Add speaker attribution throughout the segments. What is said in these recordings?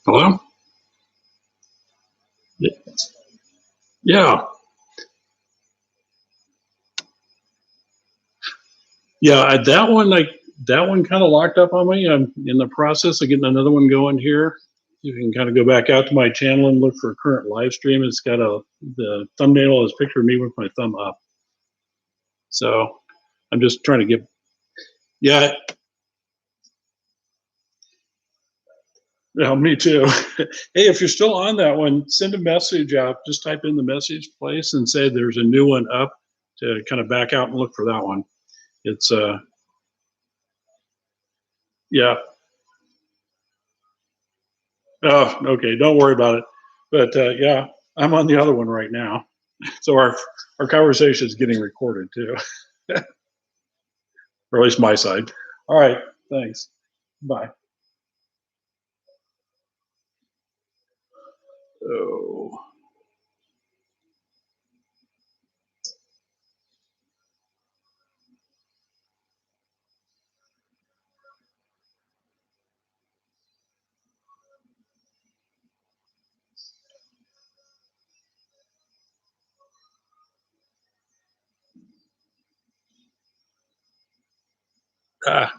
Speaker 1: Hello? Yeah. Yeah. That one kind of locked up on me. I'm in the process of getting another one going here. You can kind of go back out to my channel and look for current live stream. It's got the thumbnail is a picture of me with my thumb up. So I'm just trying to get, yeah, me too. Hey, if you're still on that one, send a message out. Just type in the message place and say there's a new one up to kind of back out and look for that one. It's, yeah. Oh, okay. Don't worry about it. But yeah, I'm on the other one right now. So our conversation is getting recorded too, or at least my side. All right. Thanks. Bye. Oh, ah,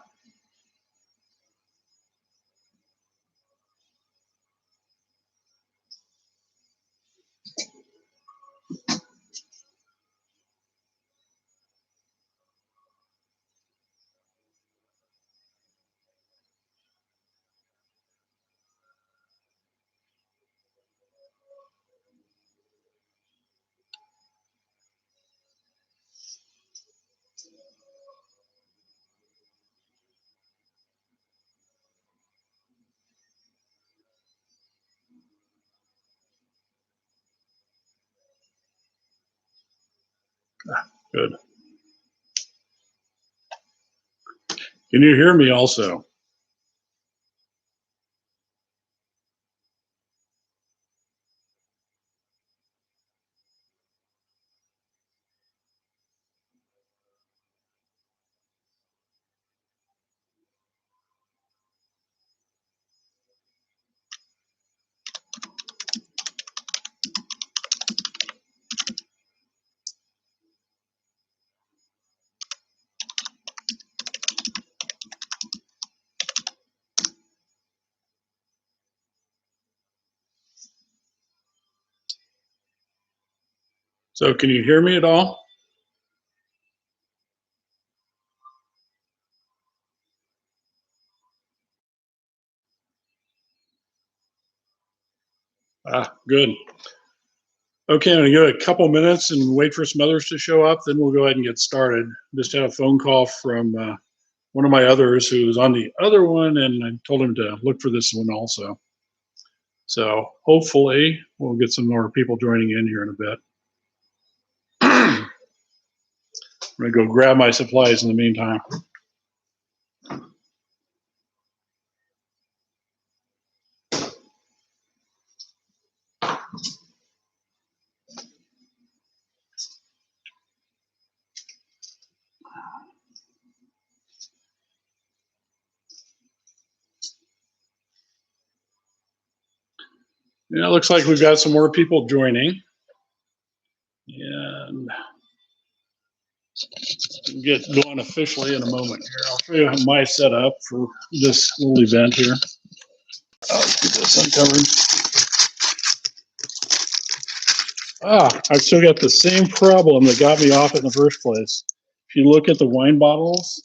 Speaker 1: good. Can you hear me also? So can you hear me at all? Ah, good. Okay, I'm gonna give it a couple minutes and wait for some others to show up. Then we'll go ahead and get started. Just had a phone call from one of my others who was on the other one, and I told him to look for this one also. So hopefully we'll get some more people joining in here in a bit. I'm gonna go grab my supplies in the meantime. Yeah, it looks like we've got some more people joining. And we'll get going officially in a moment here. I'll show you my setup for this little event here. Let's get this uncovered. I've still got the same problem that got me off it in the first place. If you look at the wine bottles,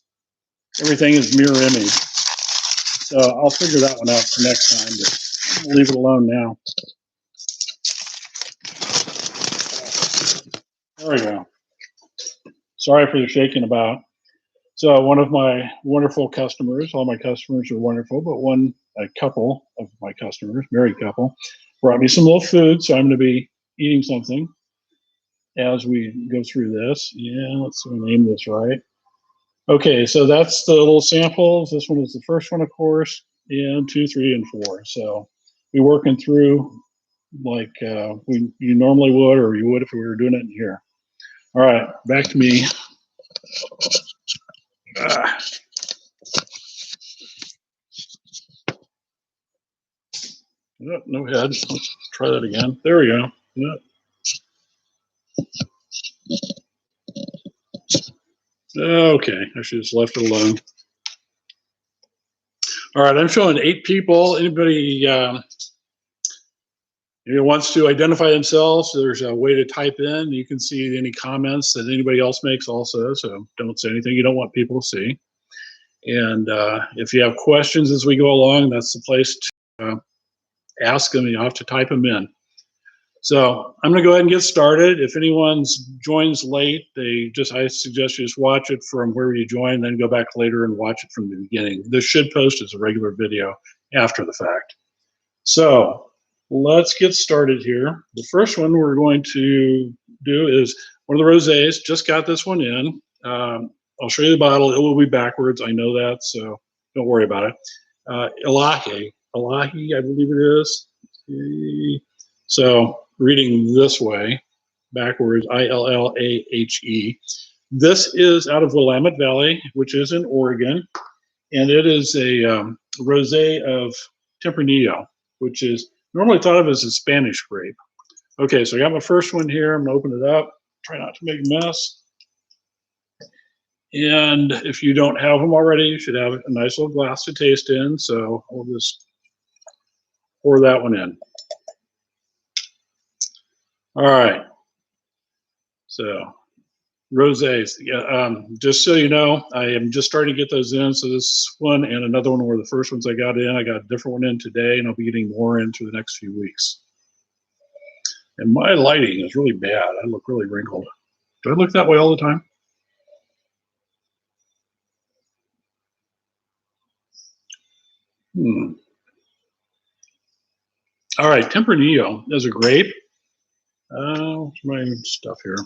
Speaker 1: everything is mirror image. So I'll figure that one out for next time, but I'll leave it alone now. There we go. Sorry for the shaking about. So one of my wonderful customers, all my customers are wonderful, but a couple of my customers, married couple, brought me some little food. So I'm going to be eating something as we go through this. Yeah, let's see if we name this right. Okay, so that's the little samples. This one is the first one, of course, and 2, 3, and 4. So we're working through like you normally would, or you would if we were doing it in here. All right, back to me. Oh, no head. Let's try that again. There we go. Yep. Okay, I should have just left it alone. All right, I'm showing 8 people. Anybody who wants to identify themselves, there's a way to type in. You can see any comments that anybody else makes also, so don't say anything you don't want people to see. And if you have questions as we go along, that's the place to ask them. You have to type them in. So I'm going to go ahead and get started. If anyone joins late, I suggest you just watch it from where you join, then go back later and watch it from the beginning. This should post as a regular video after the fact. So let's get started here. The first one we're going to do is one of the rosés. Just got this one in. I'll show you the bottle. It will be backwards. I know that, so don't worry about it. Illahi, I believe it is. So reading this way, backwards, Illahe. This is out of Willamette Valley, which is in Oregon, and it is a rosé of Tempranillo, which is normally thought of as a Spanish grape. Okay, so I got my first one here. I'm gonna open it up. Try not to make a mess. And if you don't have them already, you should have a nice little glass to taste in. So I'll just pour that one in. All right. So rosés. Yeah, just so you know, I am just starting to get those in. So this one and another one were the first ones I got in. I got a different one in today, and I'll be getting more in through the next few weeks. And my lighting is really bad. I look really wrinkled. Do I look that way all the time? All right, Tempranillo is a grape. What's my stuff here?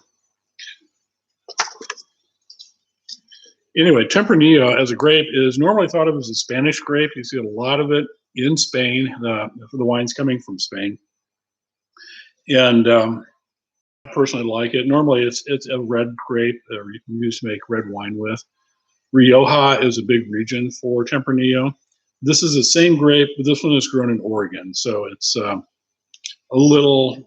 Speaker 1: Anyway, Tempranillo as a grape is normally thought of as a Spanish grape. You see a lot of it in Spain. The wine's coming from Spain. And I personally like it. Normally it's a red grape that you can use to make red wine with. Rioja is a big region for Tempranillo. This is the same grape, but this one is grown in Oregon. So it's a little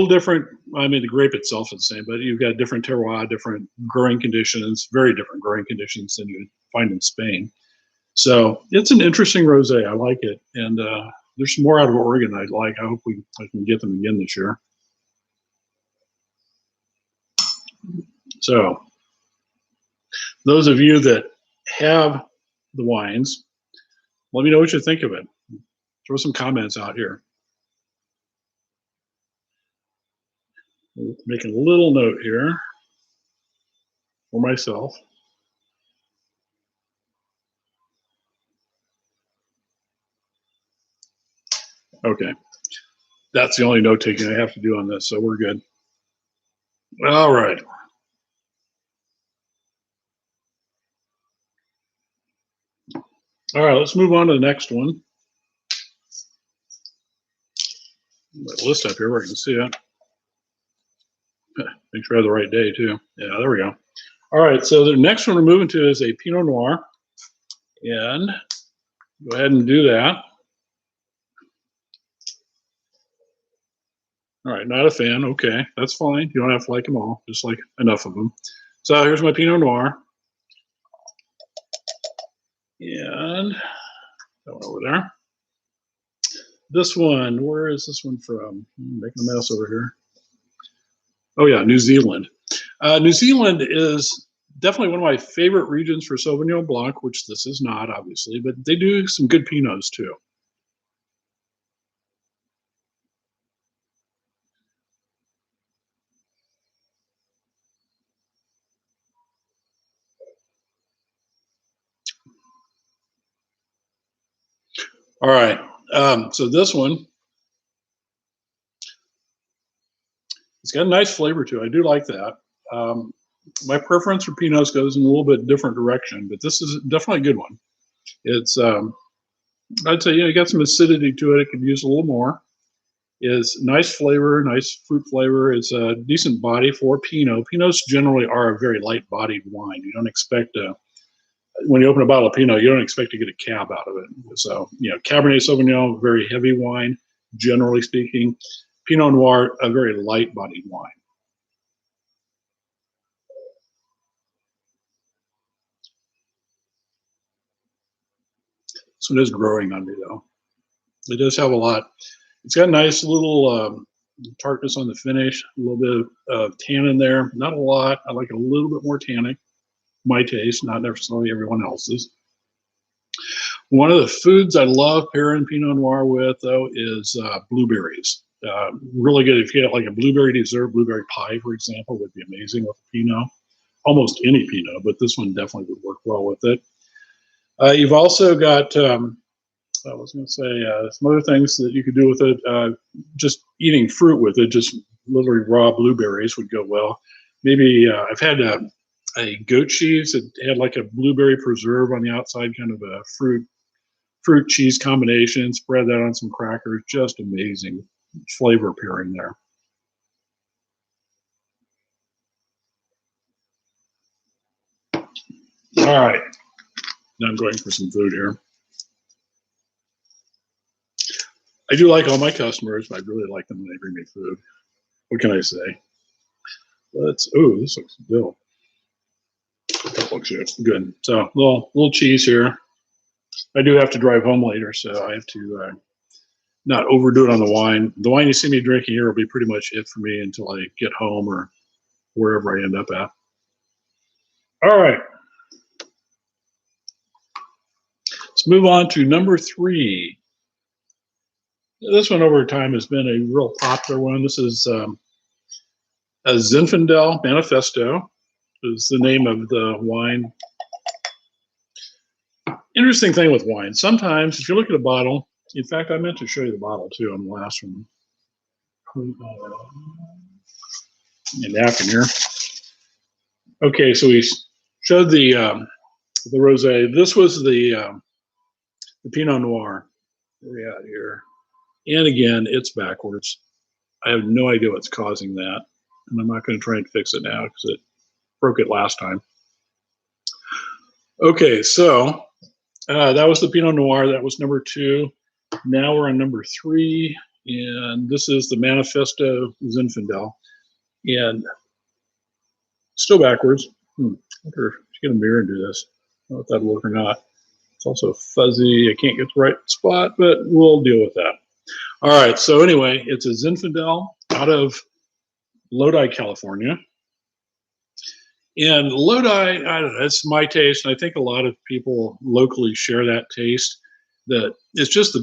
Speaker 1: different. I mean, the grape itself is the same, but you've got different terroir, different growing conditions, very different growing conditions than you find in Spain. So it's an interesting rosé. I like it. And there's some more out of Oregon I'd like. I hope I can get them again this year. So those of you that have the wines, let me know what you think of it. Throw some comments out here. Making a little note here for myself. Okay. That's the only note taking I have to do on this, so we're good. All right. All right, let's move on to the next one. My list up here where you can see it. Make sure I have the right day too. Yeah, there we go. All right, so the next one we're moving to is a Pinot Noir. And go ahead and do that. All right, not a fan. Okay, that's fine. You don't have to like them all, just like enough of them. So here's my Pinot Noir. And that one over there. This one, where is this one from? I'm making a mess over here. Oh yeah, New Zealand. New Zealand is definitely one of my favorite regions for Sauvignon Blanc, which this is not, obviously, but they do some good Pinots too. All right, so this one, it's got a nice flavor to it. I do like that. Um, my preference for Pinots goes in a little bit different direction, but this is definitely a good one. It's, I'd say, you got some acidity to it. It could use a little more. Is nice flavor, nice fruit flavor. It's a decent body for Pinot. Pinots generally are a very light bodied wine. You don't expect when you open a bottle of Pinot, you don't expect to get a cab out of it. So, Cabernet Sauvignon, very heavy wine, generally speaking. Pinot Noir, a very light bodied wine. So it is growing on me though. It does have a lot. It's got a nice little tartness on the finish, a little bit of tannin there. Not a lot. I like a little bit more tannic. My taste, not necessarily everyone else's. One of the foods I love pairing Pinot Noir with, though, is blueberries. Really good if you get like a blueberry dessert, blueberry pie, for example, would be amazing with Pinot. Almost any Pinot, but this one definitely would work well with it. You've also got, I was going to say, some other things that you could do with it. Just eating fruit with it, just literally raw blueberries would go well. Maybe I've had a goat cheese that had like a blueberry preserve on the outside, kind of a fruit cheese combination. Spread that on some crackers. Just amazing flavor pairing there. All right, now I'm going for some food here. I do like all my customers, but I really like them when they bring me food. What can I say? This looks good. That looks good. So little cheese here. I do have to drive home later, so I have to not overdo it on the wine. The wine you see me drinking here will be pretty much it for me until I get home or wherever I end up at. All right. Let's move on to number 3. This one over time has been a real popular one. This is a Zinfandel Manifesto is the name of the wine. Interesting thing with wine. Sometimes if you look at a bottle, in fact, I meant to show you the bottle too on the last one. A napkin here. Okay, so we showed the rosé. This was the Pinot Noir. Where are we at here? And again, it's backwards. I have no idea what's causing that, and I'm not going to try and fix it now because it broke it last time. Okay, so that was the Pinot Noir. That was number 2. Now we're on number 3, and this is the Manifesto Zinfandel. And still backwards. I wonder if you get a mirror and do this. I don't know if that'll work or not. It's also fuzzy. I can't get the right spot, but we'll deal with that. All right, so anyway, it's a Zinfandel out of Lodi, California. And Lodi, I don't know, it's my taste, and I think a lot of people locally share that taste. That it's just the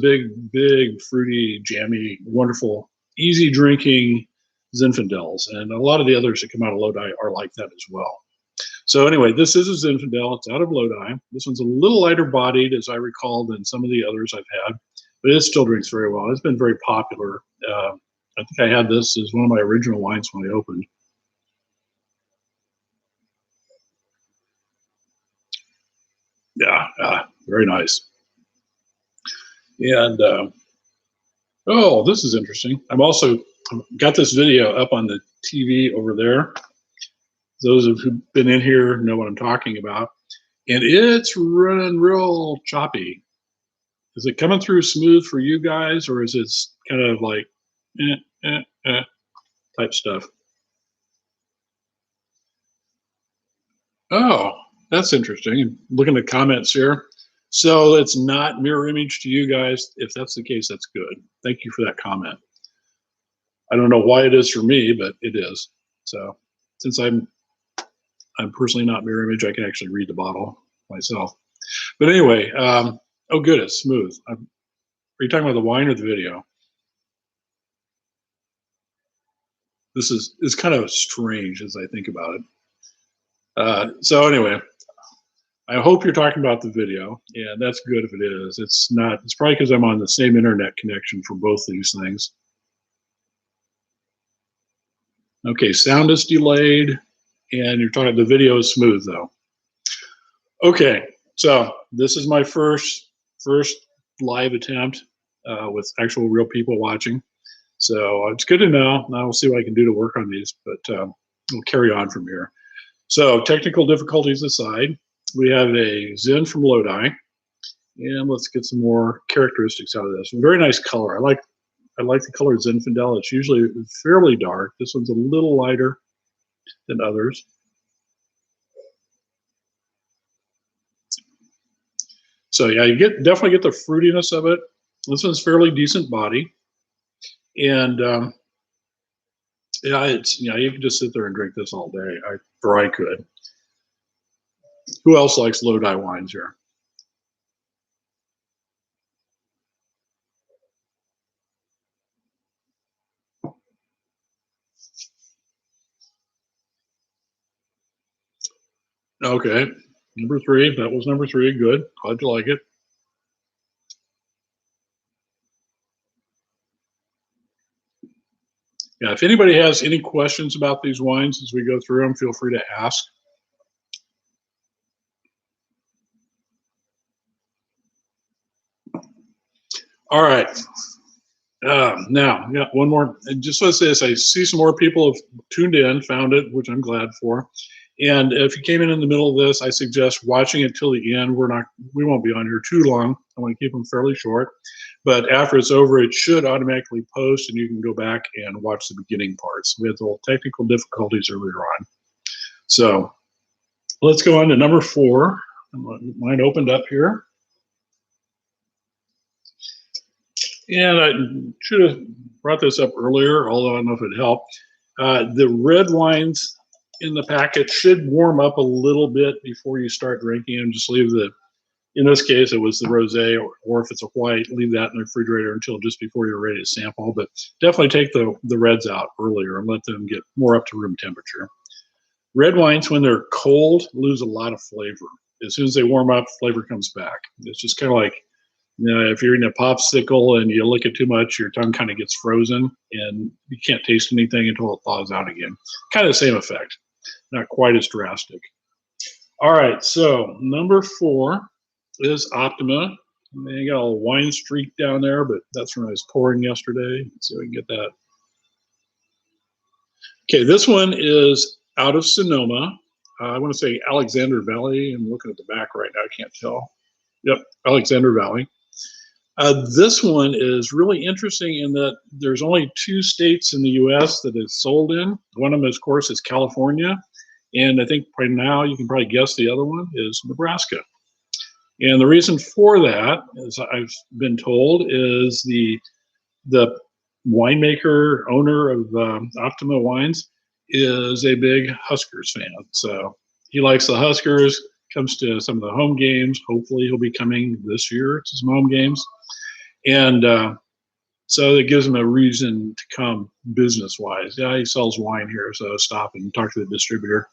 Speaker 1: big, fruity, jammy, wonderful, easy drinking Zinfandels. And a lot of the others that come out of Lodi are like that as well. So anyway, this is a Zinfandel. It's out of Lodi. This one's a little lighter bodied, as I recall, than some of the others I've had, but it still drinks very well. It's been very popular. I think I had this as one of my original wines when I opened. Yeah, very nice. And oh, this is interesting. I'm also got this video up on the TV over there. Those of who've been in here know what I'm talking about. And it's running real choppy. Is it coming through smooth for you guys, or is it kind of like type stuff. Oh, that's interesting. Looking at comments here. So it's not mirror image to you guys. If that's the case, that's good. Thank you for that comment. I don't know why it is for me, but it is. So since I'm personally not mirror image, I can actually read the bottle myself. But anyway, oh good, it's smooth. Are you talking about the wine or the video? This is kind of strange as I think about it. So anyway, I hope you're talking about the video, and that's good if it is. It's not. It's probably because I'm on the same internet connection for both these things. Okay, sound is delayed, and you're talking. The video is smooth though. Okay, so this is my first live attempt with actual real people watching. So it's good to know. Now we'll see what I can do to work on these, but we'll carry on from here. So technical difficulties aside, we have a Zin from Lodi, and let's get some more characteristics out of this. Very nice color. I like the color Zinfandel. It's usually fairly dark. This one's a little lighter than others. So yeah, you definitely get the fruitiness of it. This one's fairly decent body, and yeah, you can just sit there and drink this all day. I could. Who else likes Lodi wines here? Okay, number 3. That was number 3. Good. Glad you like it. Yeah, if anybody has any questions about these wines as we go through them, feel free to ask. All right. Now, yeah, one more. And just want to say this, I see some more people have tuned in, found it, which I'm glad for. And if you came in the middle of this, I suggest watching it till the end. We won't be on here too long. I want to keep them fairly short. But after it's over, it should automatically post, and you can go back and watch the beginning parts. We had the little technical difficulties earlier on. So let's go on to number 4. Mine opened up here. And I should have brought this up earlier, although I don't know if it helped. The red wines in the packet should warm up a little bit before you start drinking them. Just leave in this case, it was the rosé, or if it's a white, leave that in the refrigerator until just before you're ready to sample. But definitely take the reds out earlier and let them get more up to room temperature. Red wines, when they're cold, lose a lot of flavor. As soon as they warm up, flavor comes back. It's just kind of like, if you're eating a popsicle and you lick it too much, your tongue kind of gets frozen and you can't taste anything until it thaws out again. Kind of the same effect, not quite as drastic. All right, so number 4 is Optima. You got a little wine streak down there, but that's when I was pouring yesterday. Let's see if we can get that. Okay, this one is out of Sonoma. I want to say Alexander Valley. I'm looking at the back right now. I can't tell. Yep, Alexander Valley. This one is really interesting in that there's only 2 states in the U.S. that it's sold in. One of them, of course, is California. And I think by now you can probably guess the other one is Nebraska. And the reason for that, as I've been told, is the winemaker, owner of Optima Wines, is a big Huskers fan. So he likes the Huskers, comes to some of the home games. Hopefully he'll be coming this year to some home games. And so it gives him a reason to come business-wise. Yeah, he sells wine here, so stop and talk to the distributor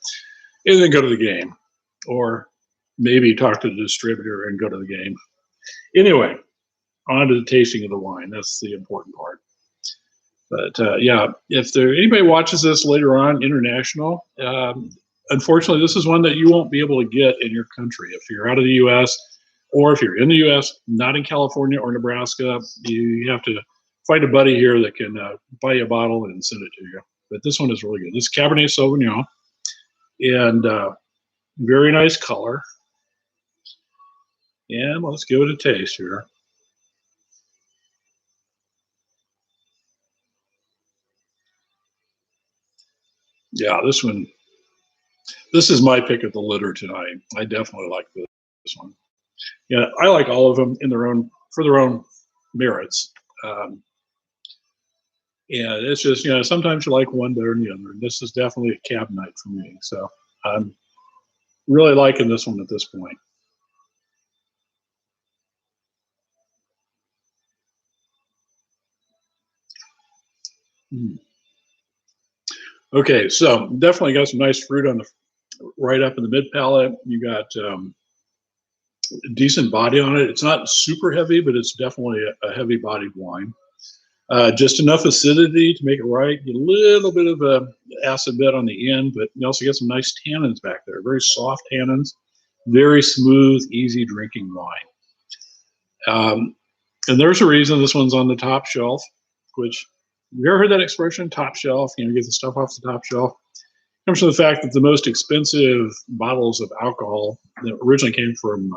Speaker 1: and then go to the game. Or maybe talk to the distributor and go to the game. Anyway, on to the tasting of the wine. That's the important part. But yeah, if anybody watches this later on, international, unfortunately, this is one that you won't be able to get in your country. If you're out of the U.S., or if you're in the U.S., not in California or Nebraska, you have to find a buddy here that can buy you a bottle and send it to you. But this one is really good. This is Cabernet Sauvignon, and very nice color. And let's give it a taste here. Yeah, this is my pick of the litter tonight. I definitely like this one. Yeah, I like all of them for their own merits. Um, and it's just, sometimes you like one better than the other. This is definitely a cab night for me. So I'm really liking this one at this point. Mm. Okay, so definitely got some nice fruit on the right up in the mid palate. You got decent body on it. It's not super heavy, but it's definitely a heavy bodied wine. Just enough acidity to make it right. A little bit of a acid bit on the end, but you also get some nice tannins back there. Very soft tannins, very smooth, easy drinking wine. And there's a reason this one's on the top shelf, which you ever heard that expression, top shelf? Get the stuff off the top shelf. It comes from the fact that the most expensive bottles of alcohol that originally came from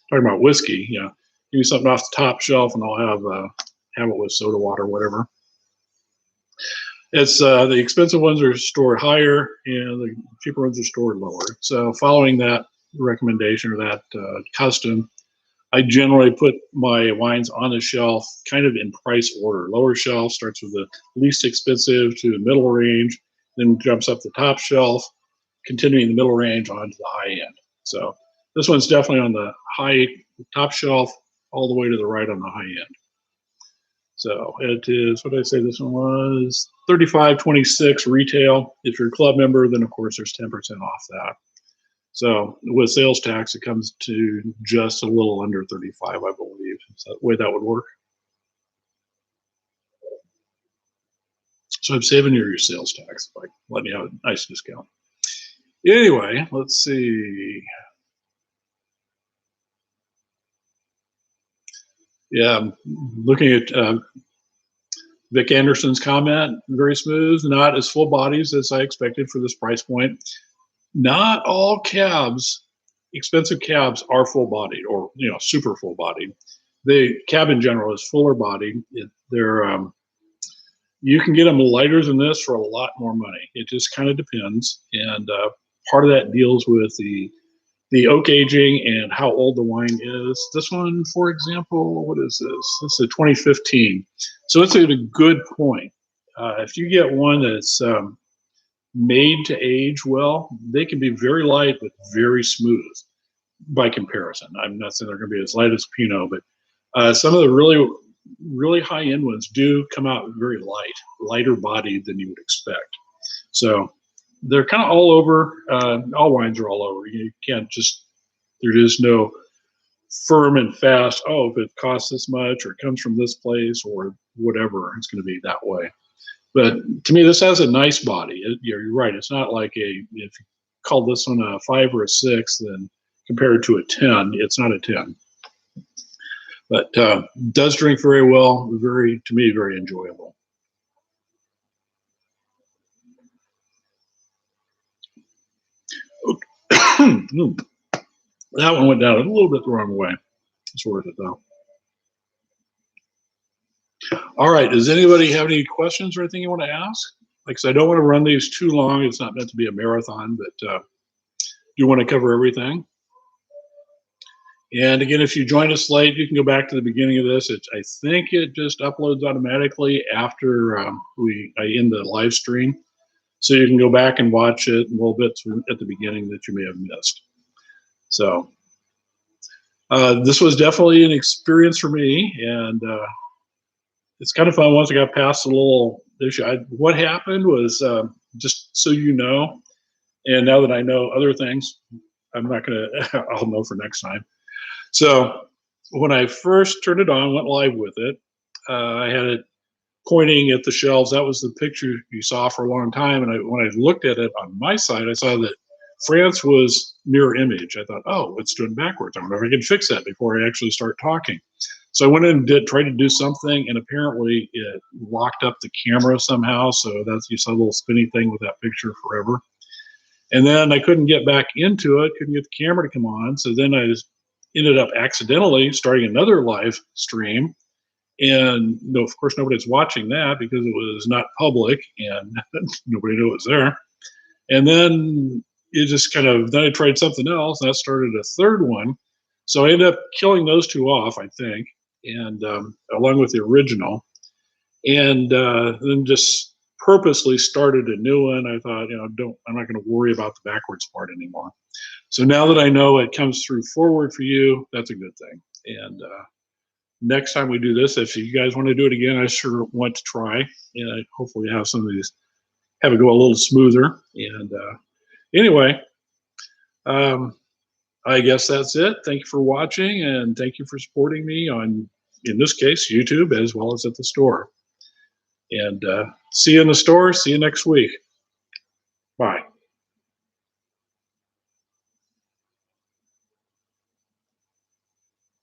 Speaker 1: talking about whiskey. Give me something off the top shelf, and I'll have it with soda water, or whatever. It's the expensive ones are stored higher, and the cheaper ones are stored lower. So, following that recommendation or that custom, I generally put my wines on the shelf kind of in price order. Lower shelf starts with the least expensive to the middle range, then jumps up the top shelf, continuing the middle range onto the high end. So this one's definitely on the top shelf, all the way to the right on the high end. So it is, what did I say this one was? $35.26 retail. If you're a club member, then of course there's 10% off that. So with sales tax, it comes to just a little under 35, I believe. Is that the way that would work? So I'm saving your sales tax by letting you have a nice discount. Anyway, let's see. Yeah, I'm looking at Vic Anderson's comment. Very smooth, not as full bodies as I expected for this price point. Not all cabs, expensive cabs, are full bodied or super full bodied. The cab in general is fuller bodied. You can get them lighter than this for a lot more money. It just kind of depends, and part of that deals with the oak aging and how old the wine is. This one, for example, what is this? This is a 2015, so it's at a good point. If you get one that's made to age well, they can be very light but very smooth by comparison. I'm not saying they're going to be as light as Pinot, but some of the really high end ones do come out very lighter bodied than you would expect. So they're kind of all over. All wines are all over. You can't just, there is no firm and fast, oh, if it costs this much or it comes from this place or whatever, it's going to be that way. But to me, this has a nice body. You're right. It's not like if you call this one a 5 or a 6, then compared to a 10, it's not a 10. But does drink very well. To me, very enjoyable. That one went down a little bit the wrong way. It's worth it though. All right. Does anybody have any questions or anything you want to ask? Like I said, I don't want to run these too long. It's not meant to be a marathon, but do you want to cover everything? And again, if you join us late, you can go back to the beginning of this. I think it just uploads automatically after I end the live stream. So you can go back and watch it a little bit at the beginning that you may have missed. So this was definitely an experience for me, and it's kind of fun once I got past the little issue. What happened was, just so you know, and now that I know other things, I'm not going to, I'll know for next time. So when I first turned it on, went live with it, I had it pointing at the shelves. That was the picture you saw for a long time. And when I looked at it on my side, I saw that France was mirror image. I thought, oh, it's doing backwards. I wonder if I can fix that before I actually start talking. So I went in and tried to do something, and apparently it locked up the camera somehow. So that's just a little spinny thing with that picture forever. And then I couldn't get back into it, couldn't get the camera to come on. So then I ended up accidentally starting another live stream. And of course, nobody's watching that because it was not public and nobody knew it was there. And then it just kind of, then I tried something else, and that started a third one. So I ended up killing those two off, I think, and along with the original, and then just purposely started a new one. I thought, I'm not going to worry about the backwards part anymore. So now that I know it comes through forward for you, that's a good thing. And next time we do this, if you guys want to do it again, I sure want to try. And hopefully have some of these, have it go a little smoother. And anyway, I guess that's it. Thank you for watching, and thank you for supporting me on, in this case, YouTube, as well as at the store. And see you in the store. See you next week. Bye.